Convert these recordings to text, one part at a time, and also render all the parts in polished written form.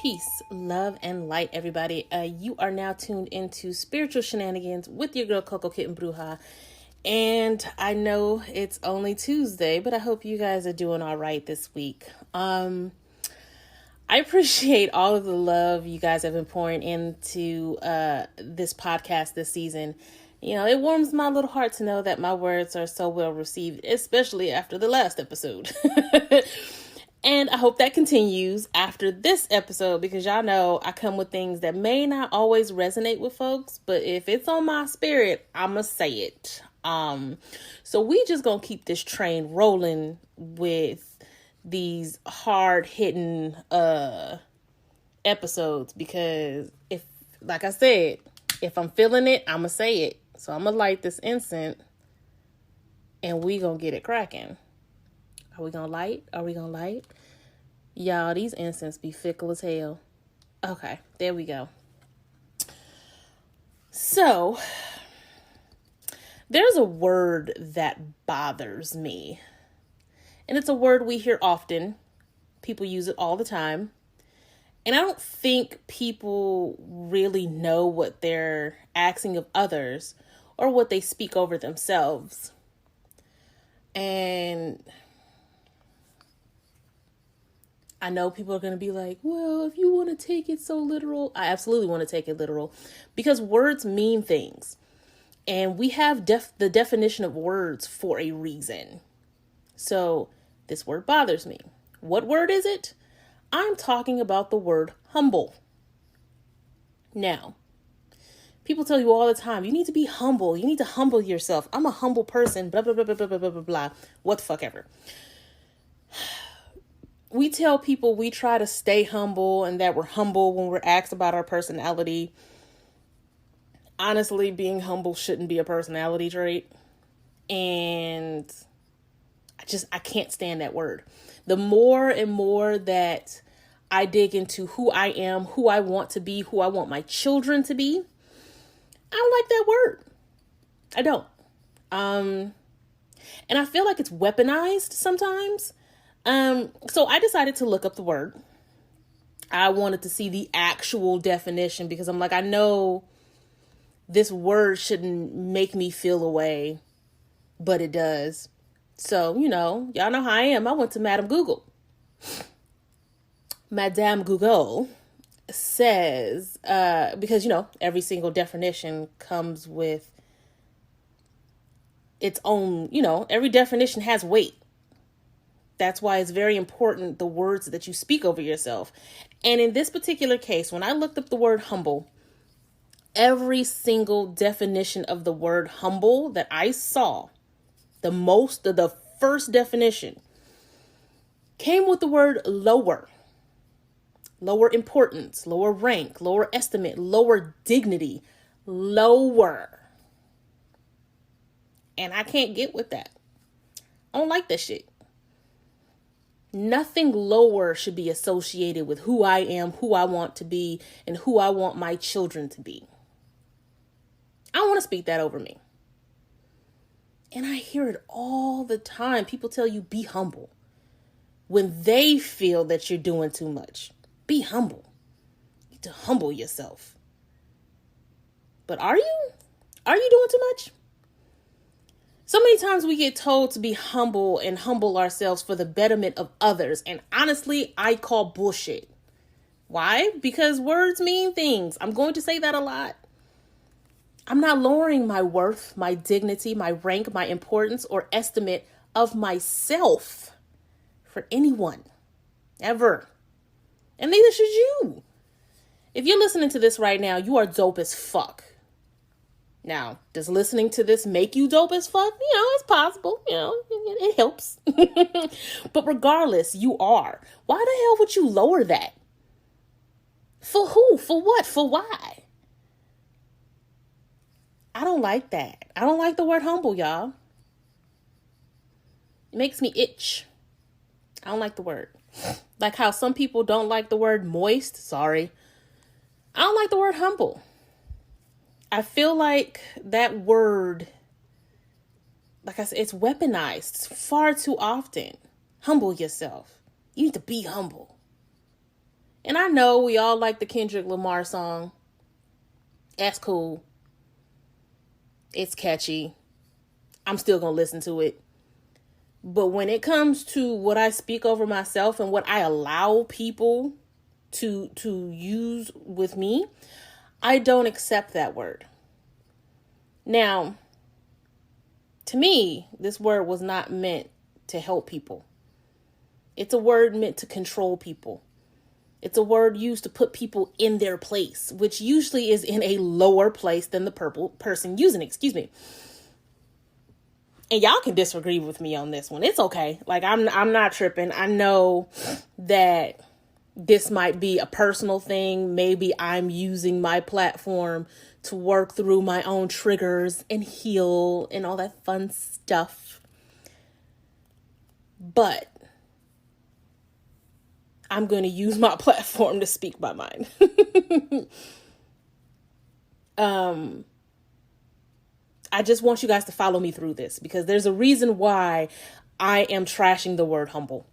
Peace, love, and light, everybody. You are now tuned into Spiritual Shenanigans with your girl, Coco Kitten Bruja. And I know it's only Tuesday, but I hope you guys are doing all right this week. I appreciate all of the love you guys have been pouring into this podcast this season. You know, it warms my little heart to know that my words are so well received, especially after the last episode. And I hope that continues after this episode, because y'all know I come with things that may not always resonate with folks, but if it's on my spirit, I'ma say it. So we just gonna keep this train rolling with these hard-hitting episodes, because if, like I said, if I'm feeling it, I'ma say it. So I'm gonna light this incense and we gonna get it cracking. Are we gonna light? Are we gonna light? Y'all, these incense be fickle as hell. Okay, there we go. So, there's a word that bothers me. And it's a word we hear often. People use it all the time. And I don't think people really know what they're asking of others or what they speak over themselves. And I know people are going to be like, well, if you want to take it so literal, I absolutely want to take it literal, because words mean things. And we have the definition of words for a reason. So this word bothers me. What word is it? I'm talking about the word humble. Now, people tell you all the time, you need to be humble. You need to humble yourself. I'm a humble person, blah, blah, blah, blah, blah, blah, blah, blah. What the fuck ever. We tell people we try to stay humble and that we're humble when we're asked about our personality. Honestly, being humble shouldn't be a personality trait. And I can't stand that word. The more and more that I dig into who I am, who I want to be, who I want my children to be, I don't like that word. I don't. And I feel like it's weaponized sometimes. So I decided to look up the word. I wanted to see the actual definition, because I'm like, I know this word shouldn't make me feel a way, but it does. So, y'all know how I am. I went to Madame Google. Madame Google says, because, every single definition comes with its own, every definition has weight. That's why it's very important, the words that you speak over yourself. And in this particular case, when I looked up the word humble, every single definition of the word humble that I saw, the first definition came with the word lower. Lower importance, lower rank, lower estimate, lower dignity, lower. And I can't get with that. I don't like that shit. Nothing lower should be associated with who I am, who I want to be, and who I want my children to be. I don't want to speak that over me. And I hear it all the time. People tell you, be humble, when they feel that you're doing too much. Be humble. You need to humble yourself. But are you? Are you doing too much? So many times we get told to be humble and humble ourselves for the betterment of others. And honestly, I call bullshit. Why? Because words mean things. I'm going to say that a lot. I'm not lowering my worth, my dignity, my rank, my importance, or estimate of myself for anyone. Ever. And neither should you. If you're listening to this right now, you are dope as fuck. Now, does listening to this make you dope as fuck? It's possible. It helps. But regardless, you are. Why the hell would you lower that? For who? For what? For why? I don't like that. I don't like the word humble, y'all. It makes me itch. I don't like the word. Like how some people don't like the word moist. Sorry. I don't like the word humble. I feel like that word, like I said, it's weaponized far too often. Humble yourself. You need to be humble. And I know we all like the Kendrick Lamar song. That's cool. It's catchy. I'm still going to listen to it. But when it comes to what I speak over myself and what I allow people to use with me, I don't accept that word. Now, to me, this word was not meant to help people. It's a word meant to control people. It's a word used to put people in their place, which usually is in a lower place than the person using it. Excuse me. And y'all can disagree with me on this one. It's okay. Like, I'm not tripping. I know that this might be a personal thing. Maybe I'm using my platform to work through my own triggers and heal and all that fun stuff. But I'm going to use my platform to speak my mind. I just want you guys to follow me through this because there's a reason why I am trashing the word humble.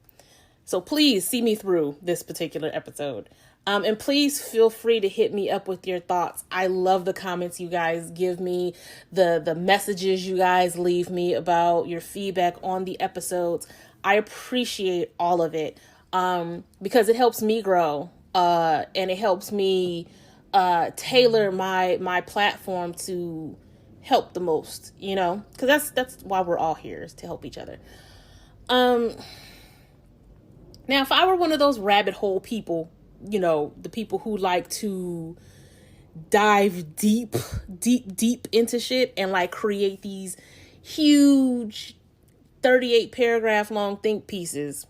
So please see me through this particular episode. And please feel free to hit me up with your thoughts. I love the comments you guys give me, the messages you guys leave me about your feedback on the episodes. I appreciate all of it because it helps me grow and it helps me tailor my platform to help the most, because that's why we're all here, is to help each other. Now, if I were one of those rabbit hole people, the people who like to dive deep into shit and like create these huge 38 paragraph long think pieces,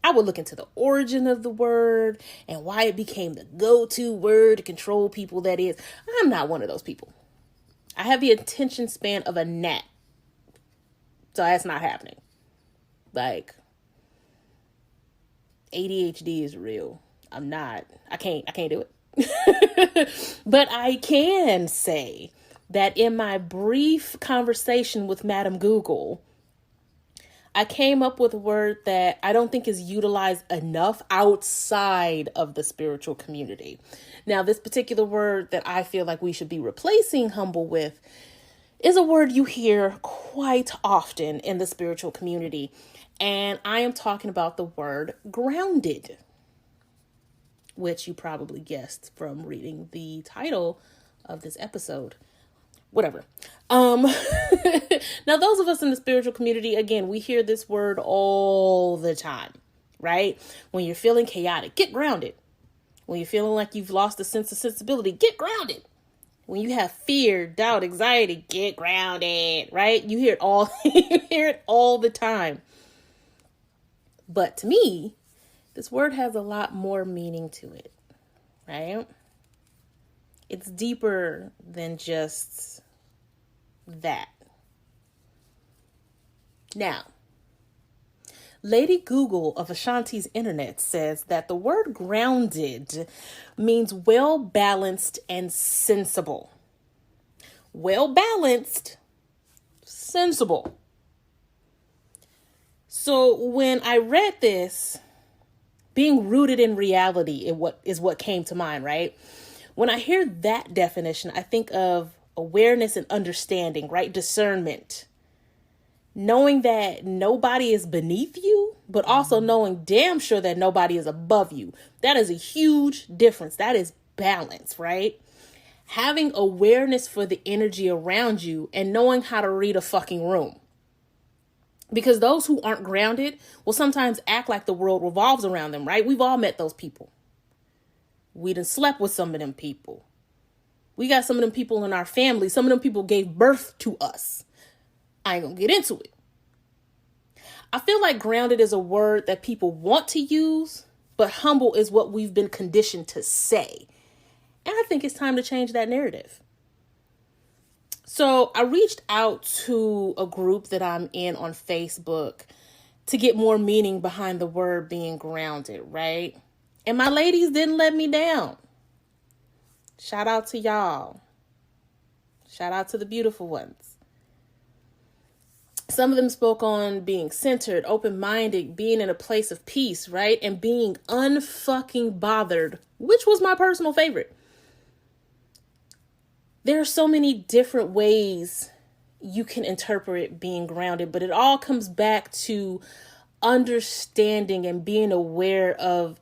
I would look into the origin of the word and why it became the go-to word to control people. That is, I'm not one of those people. I have the attention span of a gnat. So that's not happening. Like, ADHD is real. I can't do it. But I can say that in my brief conversation with Madam Google, I came up with a word that I don't think is utilized enough outside of the spiritual community. Now, this particular word that I feel like we should be replacing humble with is a word you hear quite often in the spiritual community. And I am talking about the word grounded, which you probably guessed from reading the title of this episode. Whatever. Now, those of us in the spiritual community, again, we hear this word all the time, right? When you're feeling chaotic, get grounded. When you're feeling like you've lost a sense of sensibility, get grounded. When you have fear, doubt, anxiety, get grounded, right? You hear it all, you hear it all the time. But to me, this word has a lot more meaning to it, right? It's deeper than just that. Now, Lady Google of Ashanti's Internet says that the word grounded means well-balanced and sensible. Well-balanced, sensible. So when I read this, being rooted in reality is what came to mind, right? When I hear that definition, I think of awareness and understanding, right? Discernment. Knowing that nobody is beneath you, but also knowing damn sure that nobody is above you. That is a huge difference. That is balance, right? Having awareness for the energy around you and knowing how to read a fucking room. Because those who aren't grounded will sometimes act like the world revolves around them, right? We've all met those people. We done slept with some of them people. We got some of them people in our family. Some of them people gave birth to us. I ain't gonna get into it. I feel like grounded is a word that people want to use, but humble is what we've been conditioned to say. And I think it's time to change that narrative. So I reached out to a group that I'm in on Facebook to get more meaning behind the word being grounded, right? And my ladies didn't let me down. Shout out to y'all. Shout out to the beautiful ones. Some of them spoke on being centered, open-minded, being in a place of peace, right? And being unfucking bothered, which was my personal favorite. There are so many different ways you can interpret being grounded, but it all comes back to understanding and being aware of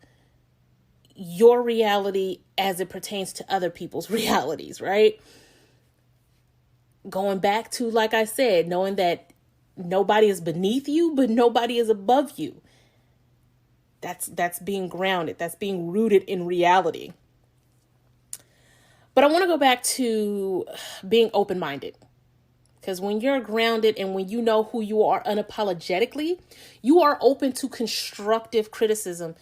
your reality as it pertains to other people's realities, right? Going back to, like I said, knowing that nobody is beneath you, but nobody is above you. That's being grounded. That's being rooted in reality. But I want to go back to being open-minded. Because when you're grounded and when you know who you are unapologetically, you are open to constructive criticism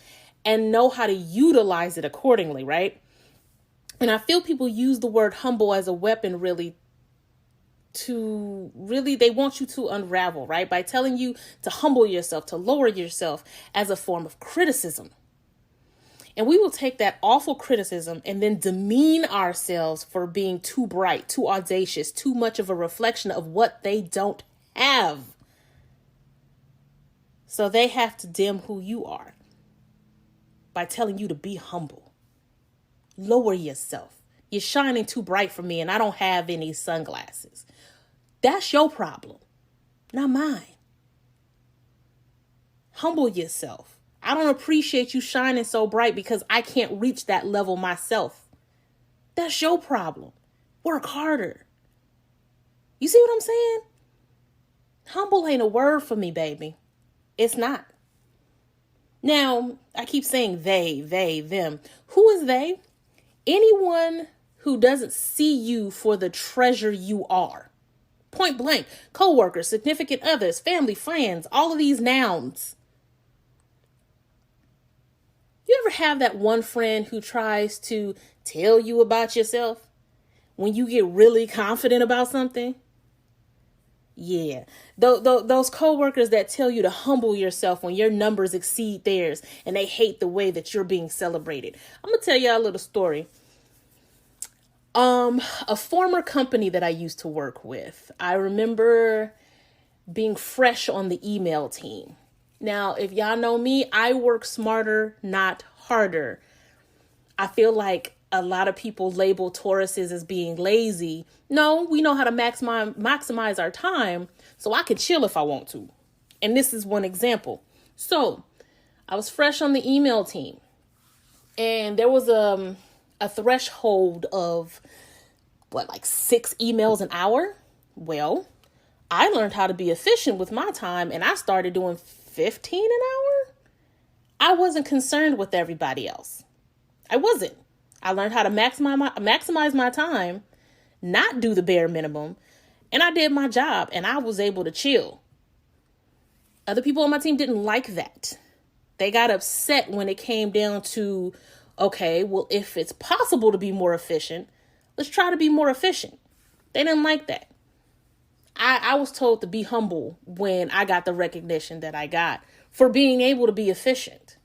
and know how to utilize it accordingly, right? And I feel people use the word humble as a weapon they want you to unravel, right? By telling you to humble yourself, to lower yourself as a form of criticism. And we will take that awful criticism and then demean ourselves for being too bright, too audacious, too much of a reflection of what they don't have. So they have to dim who you are by telling you to be humble. Lower yourself. You're shining too bright for me and I don't have any sunglasses. That's your problem, not mine. Humble yourself. I don't appreciate you shining so bright because I can't reach that level myself. That's your problem. Work harder. You see what I'm saying? Humble ain't a word for me, baby. It's not. Now, I keep saying they, them. Who is they? Anyone who doesn't see you for the treasure you are. Point blank, co-workers, significant others, family, friends, all of these nouns. You ever have that one friend who tries to tell you about yourself when you get really confident about something? Yeah, those co-workers that tell you to humble yourself when your numbers exceed theirs and they hate the way that you're being celebrated. I'm going to tell y'all a little story. A former company that I used to work with, I remember being fresh on the email team. Now, if y'all know me, I work smarter, not harder. I feel like a lot of people label Tauruses as being lazy. No, we know how to maximize our time, so I can chill if I want to. And this is one example. So I was fresh on the email team, and there was a threshold of 6 emails an hour. Well, I learned how to be efficient with my time and I started doing 15 an hour. I wasn't concerned with everybody else. I wasn't. I learned how to maximize my time, not do the bare minimum, and I did my job and I was able to chill. Other people on my team didn't like that. They got upset when it came down to, okay, well, if it's possible to be more efficient, let's try to be more efficient. They didn't like that. I was told to be humble when I got the recognition that I got for being able to be efficient.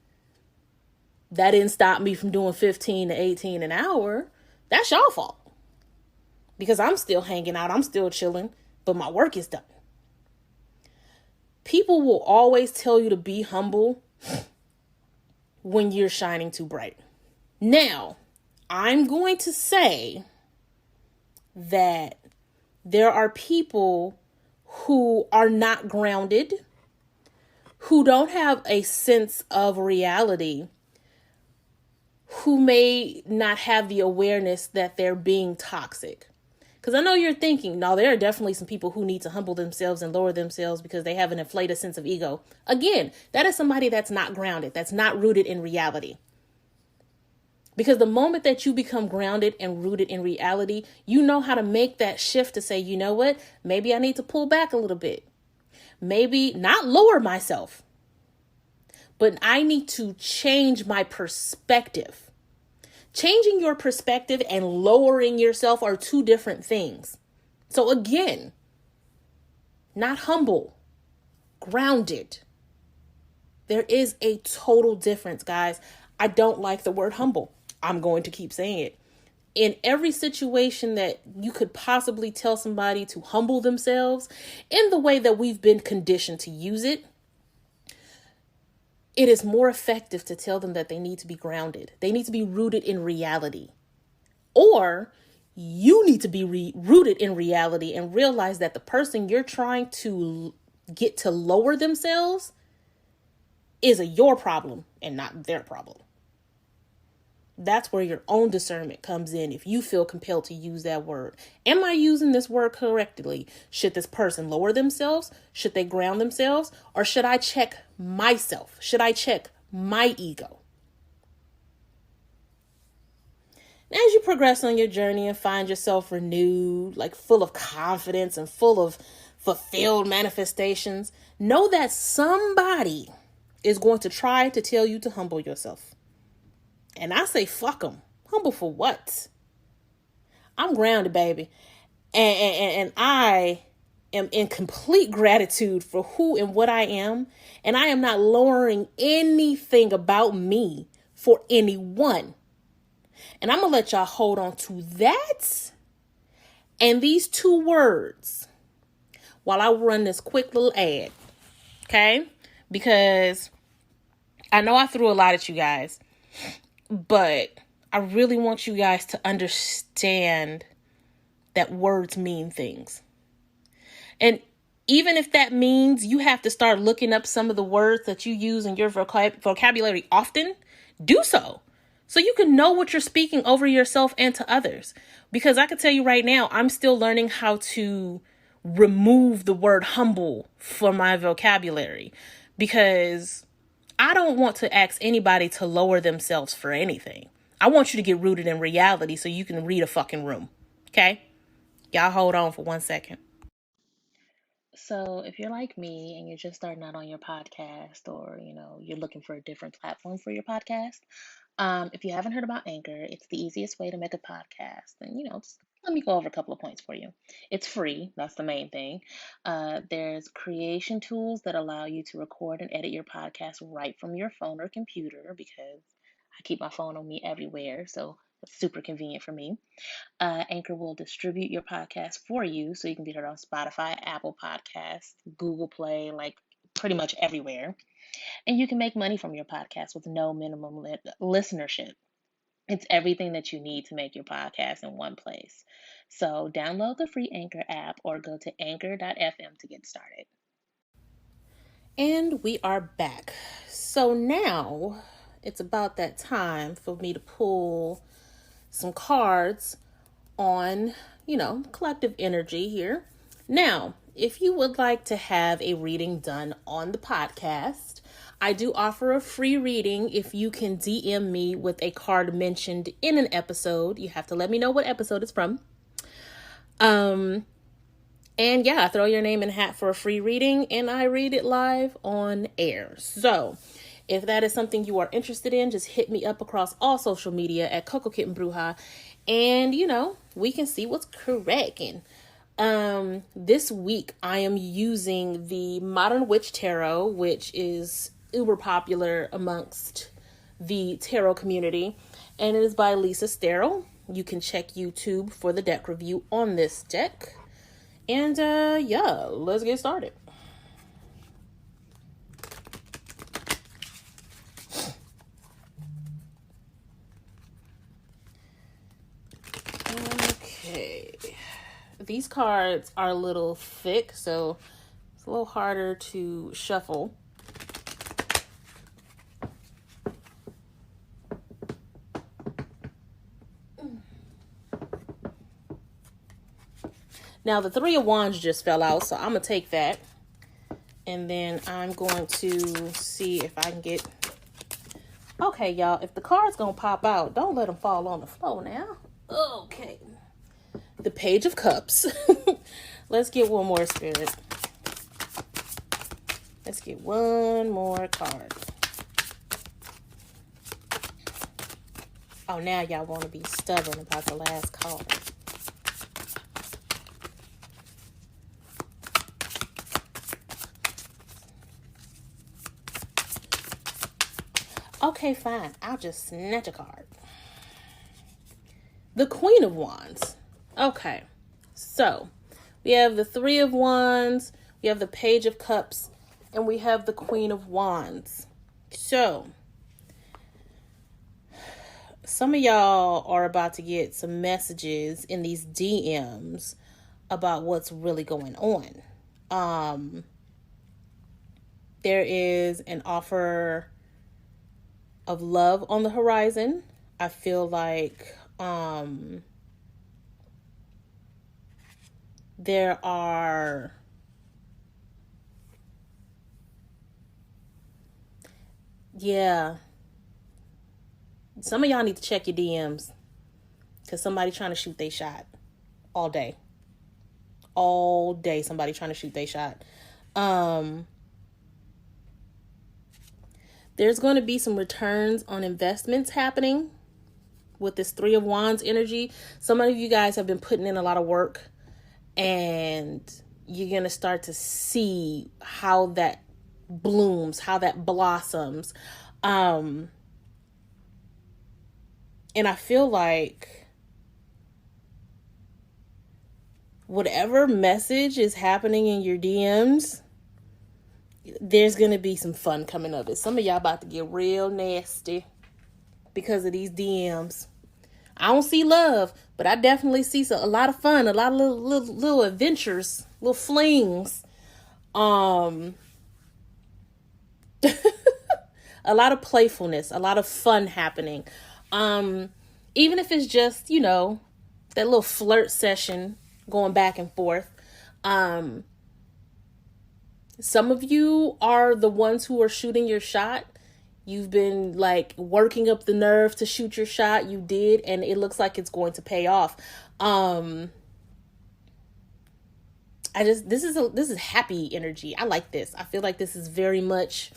That didn't stop me from doing 15 to 18 an hour. That's your fault. Because I'm still hanging out. I'm still chilling, but my work is done. People will always tell you to be humble when you're shining too bright. Now, I'm going to say that there are people who are not grounded, who don't have a sense of reality, who may not have the awareness that they're being toxic. Because I know you're thinking, no, there are definitely some people who need to humble themselves and lower themselves because they have an inflated sense of ego. Again, that is somebody that's not grounded, that's not rooted in reality. Because the moment that you become grounded and rooted in reality, you know how to make that shift to say, you know what, maybe I need to pull back a little bit. Maybe not lower myself, but I need to change my perspective. Changing your perspective and lowering yourself are two different things. So again, not humble, grounded. There is a total difference, guys. I don't like the word humble. I'm going to keep saying it. in every situation that you could possibly tell somebody to humble themselves in the way that we've been conditioned to use it, it is more effective to tell them that they need to be grounded. They need to be rooted in reality. Or you need to be rooted in reality and realize that the person you're trying to get to lower themselves is your problem and not their problem. That's where your own discernment comes in. If you feel compelled to use that word, am I using this word correctly? Should this person lower themselves? Should they ground themselves? Or should I check myself? Should I check my ego? As you progress on your journey and find yourself renewed, like full of confidence and full of fulfilled manifestations, know that somebody is going to try to tell you to humble yourself. And I say, fuck them. Humble for what? I'm grounded, baby. And I am in complete gratitude for who and what I am. And I am not lowering anything about me for anyone. And I'm going to let y'all hold on to that and these 2 words while I run this quick little ad. Okay? Because I know I threw a lot at you guys. But I really want you guys to understand that words mean things. And even if that means you have to start looking up some of the words that you use in your vocabulary often, do so. So you can know what you're speaking over yourself and to others. Because I can tell you right now, I'm still learning how to remove the word humble from my vocabulary. Because I don't want to ask anybody to lower themselves for anything. I want you to get rooted in reality so you can read a fucking room. Okay? Y'all hold on for 1 second. So if you're like me and you're just starting out on your podcast, or, you're looking for a different platform for your podcast, if you haven't heard about Anchor, it's the easiest way to make a podcast. And, just let me go over a couple of points for you. It's free. That's the main thing. There's creation tools that allow you to record and edit your podcast right from your phone or computer, because I keep my phone on me everywhere. So it's super convenient for me. Anchor will distribute your podcast for you, so you can get it on Spotify, Apple Podcasts, Google Play, like pretty much everywhere. And you can make money from your podcast with no minimum listenership. It's everything that you need to make your podcast in one place. So download the free Anchor app or go to anchor.fm to get started. And we are back. So now it's about that time for me to pull some cards on, collective energy here. Now, if you would like to have a reading done on the podcast, I do offer a free reading if you can DM me with a card mentioned in an episode. You have to let me know what episode it's from. And yeah, throw your name in a hat for a free reading and I read it live on air. So if that is something you are interested in, just hit me up across all social media at Coco Kitten Bruja, and we can see what's cracking. This week I am using the Modern Witch Tarot, which is uber popular amongst the tarot community, and it is by Lisa Sterrell. You can check YouTube for the deck review on this deck. And yeah, let's get started. Okay, these cards are a little thick, so it's a little harder to shuffle. Now, the 3 of Wands just fell out, so I'm going to take that. And then I'm going to see if I can get... Okay, y'all, if the card's going to pop out, don't let them fall on the floor now. Okay. The Page of Cups. Let's get one more, Spirit. Let's get one more card. Oh, now y'all want to be stubborn about the last card. Okay, fine. I'll just snatch a card. the Queen of Wands. Okay, so we have the Three of Wands, we have the Page of Cups, and we have the Queen of Wands. So some of y'all are about to get some messages in these DMs about what's really going on. There is an offer of love on the horizon. I feel like there are some of y'all need to check your DMs because somebody trying to shoot their shot all day. All day, somebody trying to shoot their shot. There's going to be some returns on investments happening with this Three of Wands energy. Some of you guys have been putting in a lot of work, and you're going to start to see how that blooms, how that blossoms. And I feel like whatever message is happening in your DMs, there's going to be some fun coming of it. Some of y'all about to get real nasty because of these DMs. I don't see love, but I definitely see a lot of fun, a lot of little adventures, little flings. A lot of playfulness, a lot of fun happening. Even if it's just, that little flirt session going back and forth. Some of you are the ones who are shooting your shot. You've been like working up the nerve to shoot your shot. You did, and it looks like it's going to pay off. This is happy energy. I like this. I feel like this is very much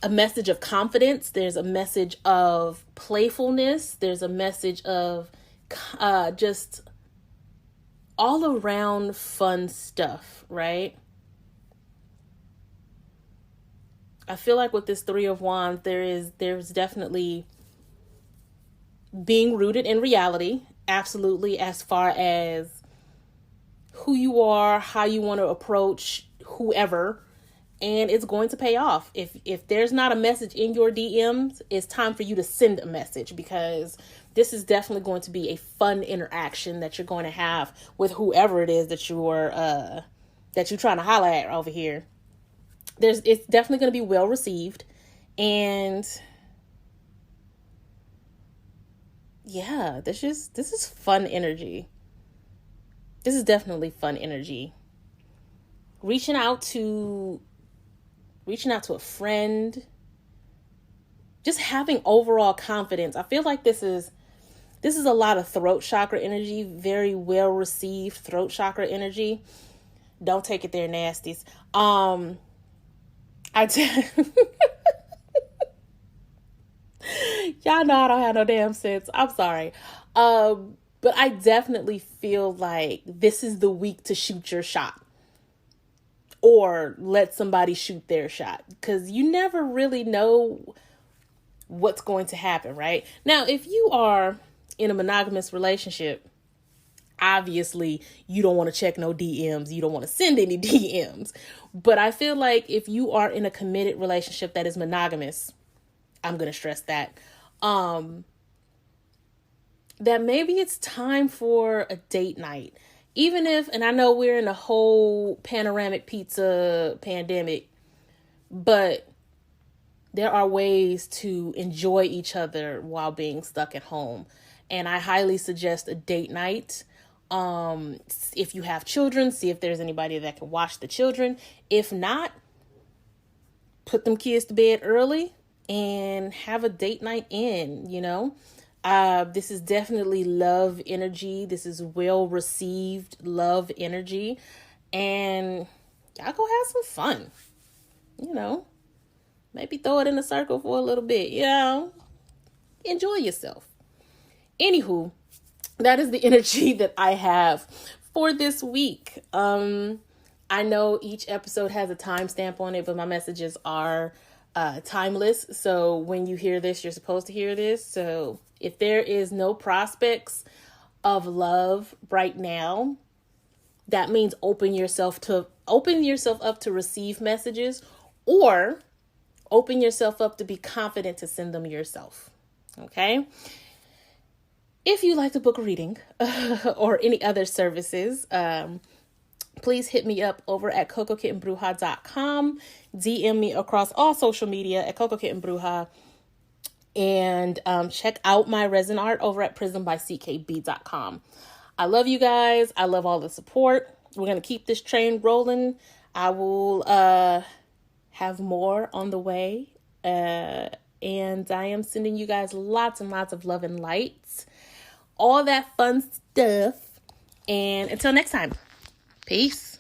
a message of confidence. There's a message of playfulness. There's a message of just all around fun stuff, right? I feel like with this Three of Wands, there's definitely being rooted in reality, absolutely, as far as who you are, how you want to approach whoever, and it's going to pay off. If there's not a message in your DMs, it's time for you to send a message, because this is definitely going to be a fun interaction that you're going to have with whoever it is that you're trying to holler at over here. It's definitely going to be well received, and yeah, this is fun energy. This is definitely fun energy. Reaching out to a friend, just having overall confidence. I feel like this is a lot of throat chakra energy, very well received throat chakra energy. Don't take it there, nasties. Y'all know I don't have no damn sense. I'm sorry. But I definitely feel like this is the week to shoot your shot, or let somebody shoot their shot, because you never really know what's going to happen, right? Now, if you are in a monogamous relationship, obviously you don't want to check no DMs. You don't want to send any DMs. But I feel like if you are in a committed relationship that is monogamous, I'm going to stress that, that maybe it's time for a date night. Even if, and I know we're in a whole panoramic pizza pandemic, but there are ways to enjoy each other while being stuck at home. And I highly suggest a date night. If you have children, see if there's anybody that can watch the children. If not, put them kids to bed early and have a date night in, This is definitely love energy. This is well received love energy. And y'all go have some fun. Maybe throw it in a circle for a little bit. Enjoy yourself. Anywho, that is the energy that I have for this week. I know each episode has a timestamp on it, but my messages are timeless. So when you hear this, you're supposed to hear this. So if there is no prospects of love right now, that means open yourself up to receive messages, or open yourself up to be confident to send them yourself. Okay. If you like to book a reading or any other services, please hit me up over at cocokittenbruja.com. DM me across all social media at cocokittenbruja. And check out my resin art over at prismbyckb.com. I love you guys. I love all the support. We're going to keep this train rolling. I will have more on the way. And I am sending you guys lots and lots of love and light. All that fun stuff. And until next time, peace.